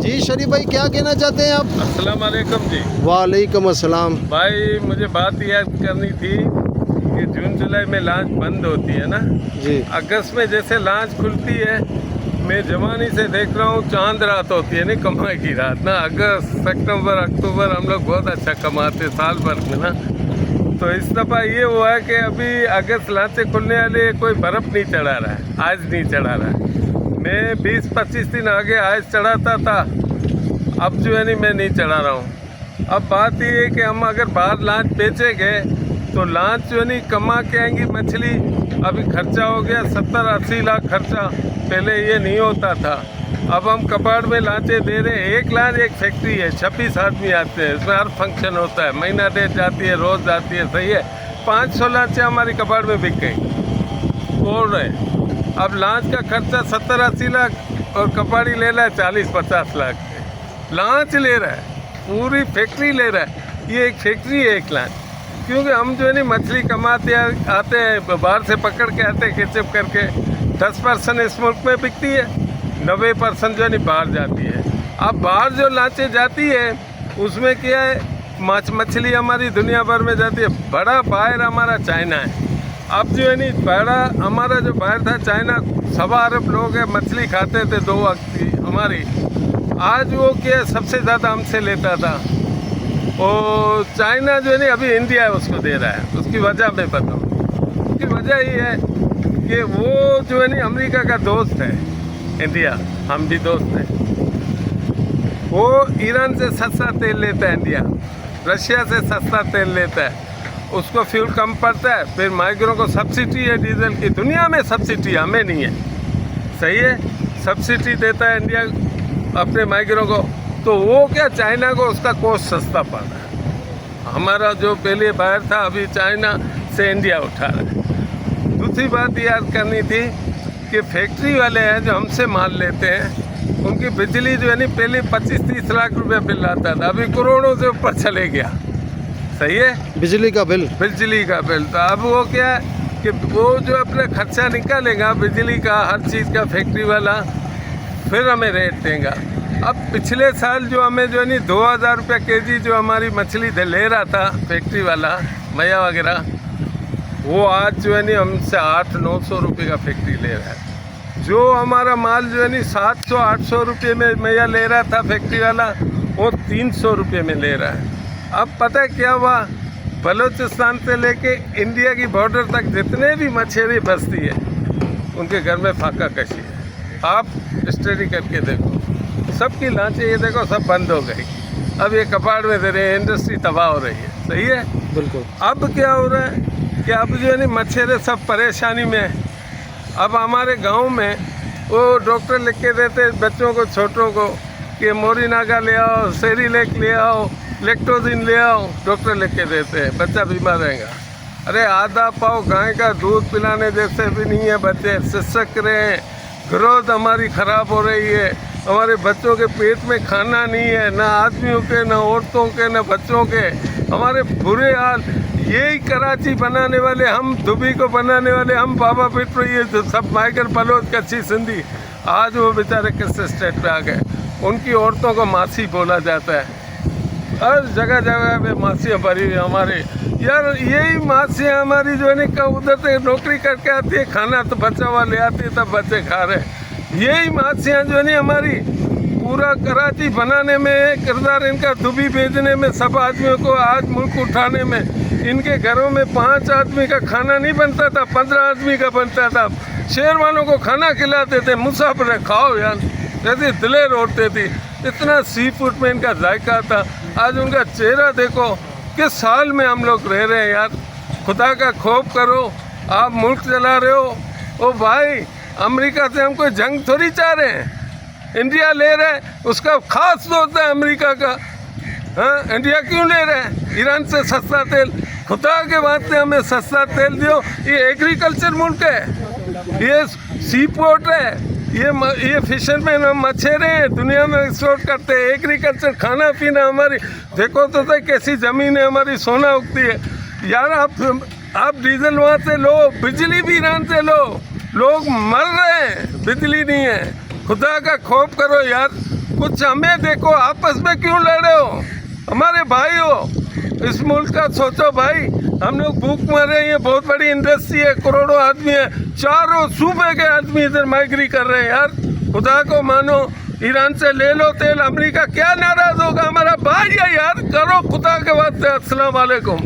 जी शरीफ भाई, क्या कहना चाहते हैं आप? अस्सलाम वालेकुम जी। वालेकुम अस्सलाम। भाई मुझे बात याद करनी थी कि जून जुलाई में लॉन्च बंद होती है ना जी अगस्त में जैसे लॉन्च खुलती है। मैं जवानी से देख रहा हूँ चांद रात होती है, नहीं कमाई की रात ना। अगस्त सितंबर अक्टूबर हम लोग बहुत अच्छा कमाते साल भर में ना। तो इस दफ़ा ये हुआ है कि अभी अगस्त लांचे खुलने वाले कोई बर्फ़ नहीं चढ़ा रहा है, आज नहीं चढ़ा रहा है। मैं 20-25 दिन आगे आज चढ़ाता था, अब जो है नहीं मैं नहीं चढ़ा रहा हूँ। अब बात ये है कि हम अगर बाहर लांच बेचेंगे तो लांच जो नहीं कमा के आएंगी मछली। अभी खर्चा हो गया 70-80 लाख खर्चा, पहले ये नहीं होता था। अब हम कबाड़ में लांचे दे रहे हैं। एक लांच एक फैक्ट्री है, 26 आदमी आते हैं, इसमें हर फंक्शन होता है, महीना डेट जाती है, रोज़ जाती है, सही है। 500 लांचें हमारी कबाड़ में बिक गई बोल रहे। अब लांच का खर्चा 70-80 लाख और कबाड़ी ले रहा है 40-50 लाख। लांच ले रहा है, पूरी फैक्ट्री ले रहा है। ये एक फैक्ट्री है एक लांच। क्योंकि हम जो है नहीं मछली कमाते आते हैं, बाहर से पकड़ के आते हैं केचप करके। 10% इस मुल्क में बिकती है, 90% जो है नहीं बाहर जाती है। अब बाहर जो लांचें जाती है उसमें क्या है, मछली हमारी दुनिया भर में जाती है। बड़ा बाहर हमारा चाइना है। अब जो है नहीं बड़ा हमारा जो बाहर था चाइना, 1.25 अरब लोग हैं, मछली खाते थे 2 वक्त की हमारी। आज वो क्या सबसे ज़्यादा हमसे लेता था। और चाइना जो है नहीं अभी इंडिया उसको दे रहा है। उसकी वजह मैं बताऊँ, उसकी वजह ये है कि वो जो है नहीं अमेरिका का दोस्त है इंडिया, हम भी दोस्त हैं। वो ईरान से सस्ता तेल लेता है इंडिया, रशिया से सस्ता तेल लेता है, उसको फ्यूल कम पड़ता है। फिर माइग्रों को सब्सिडी है डीजल की, दुनिया में सब्सिडी, हमें नहीं है, सही है। सब्सिडी देता है इंडिया अपने माइग्रों को, तो वो क्या चाइना को उसका कॉस्ट सस्ता पड़ रहा है। हमारा जो पहले बाहर था अभी चाइना से इंडिया उठा रहा है। दूसरी बात याद करनी थी कि फैक्ट्री वाले हैं जो हमसे माल लेते हैं, उनकी बिजली जो है नहीं पहले 25-30 लाख रुपए बिल आता था, अभी करोड़ों से ऊपर चले गया, सही है। बिजली का बिल तो अब वो क्या है कि वो जो अपना खर्चा निकालेगा बिजली का, हर चीज़ का, फैक्ट्री वाला, फिर हमें रेट देगा। अब पिछले साल जो हमें जो है नहीं 2000 रुपये केजी जो हमारी मछली ले रहा था फैक्ट्री वाला मैया वगैरह, वो आज जो है नहीं हमसे 800-900 रुपये का फैक्ट्री ले रहा है। जो हमारा माल जो है नहीं 700-800 रुपये में मैया ले रहा था फैक्ट्री वाला, वो 300 रुपये में ले रहा है। अब पता है क्या हुआ, बलूचिस्तान से लेके इंडिया की बॉर्डर तक जितने भी मछली बसती है उनके घर में फाका कशी है। आप स्टडी करके देखो, सबकी लांचें ये देखो सब बंद हो गई। अब ये कबाड़ में दे रहे हैं, इंडस्ट्री तबाह हो रही है, सही है। बिल्कुल। अब क्या हो रहा है कि अब जो है नहीं मछली सब परेशानी में है। अब हमारे गांव में वो डॉक्टर लिख के देते बच्चों को, छोटों को, कि मोरिनागा ले आओ, सेरिलेक ले आओ, लेक्टोजिन ले आओ, डॉक्टर लिख के देते हैं, बच्चा बीमार रहेगा। अरे आधा पाव गाय का दूध पिलाने जैसे भी नहीं है, बच्चे सिसक रहे हैं, ग्रोथ हमारी ख़राब हो रही है, हमारे बच्चों के पेट में खाना नहीं है, ना आदमियों के, ना औरतों के, ना बच्चों के, हमारे बुरे हाल। यही कराची बनाने वाले हम, दुबई को बनाने वाले हम, बाबा पिटरो, ये सब माइकल बलोच, कच्ची सिंधी, आज वो बेचारे किस स्टेट पे आ गए। उनकी औरतों को मासी बोला जाता है, हर जगह जगह पे मासियाँ भरी हुई हमारे। यार यही मासियाँ हमारी जो है ना उधर से नौकरी करके आती है, खाना तो बचा हुआ ले आती है, तब बच्चे खा रहे हैं। यही मासियाँ जो है ना हमारी पूरा कराची बनाने में किरदार इनका, दुबई भेजने में, सब आदमियों को आज मुल्क उठाने में। इनके घरों में 5 आदमी का खाना नहीं बनता था, 15 आदमी का बनता था। शहर वालों को खाना खिलाते थे, मुसाफिर खाओ यार, जैसे दिलेर उठते थी। इतना सी फूड में इनका जायका था। आज उनका चेहरा देखो, किस साल में हम लोग रह रहे हैं यार। खुदा का खौफ करो, आप मुल्क चला रहे हो। ओ भाई, अमेरिका से हम कोई जंग थोड़ी चाह रहे हैं, इंडिया ले रहे हैं, उसका खास दोस्त है अमेरिका का। हाँ, इंडिया क्यों ले रहे हैं ईरान से सस्ता तेल? खुदा के वास्ते हमें सस्ता तेल दियो। ये एग्रीकल्चर मुल्क है, ये सी पोर्ट है, ये फिशरमैन, हम मछेरे हैं, दुनिया में एक्सपोर्ट करते हैं। एग्रीकल्चर, खाना पीना हमारी देखो तो सही कैसी ज़मीन है हमारी, सोना उगती है यार। आप डीजल वहाँ से लो, बिजली भी ईरान से लो, लोग मर रहे हैं, बिजली नहीं है। खुदा का खौफ करो यार, कुछ हमें देखो, आपस में क्यों लड़े हो? हमारे भाई हो, इस मुल्क का सोचो भाई। हम लोग भूख मर रहे हैं, ये बहुत बड़ी इंडस्ट्री है, करोड़ों आदमी है, चारों सूबे के आदमी इधर माइग्री कर रहे हैं यार। खुदा को मानो, ईरान से ले लो तेल, अमेरिका क्या नाराज होगा? हमारा भाई है यार, करो खुदा के वास्ते। अस्सलाम वालेकुम।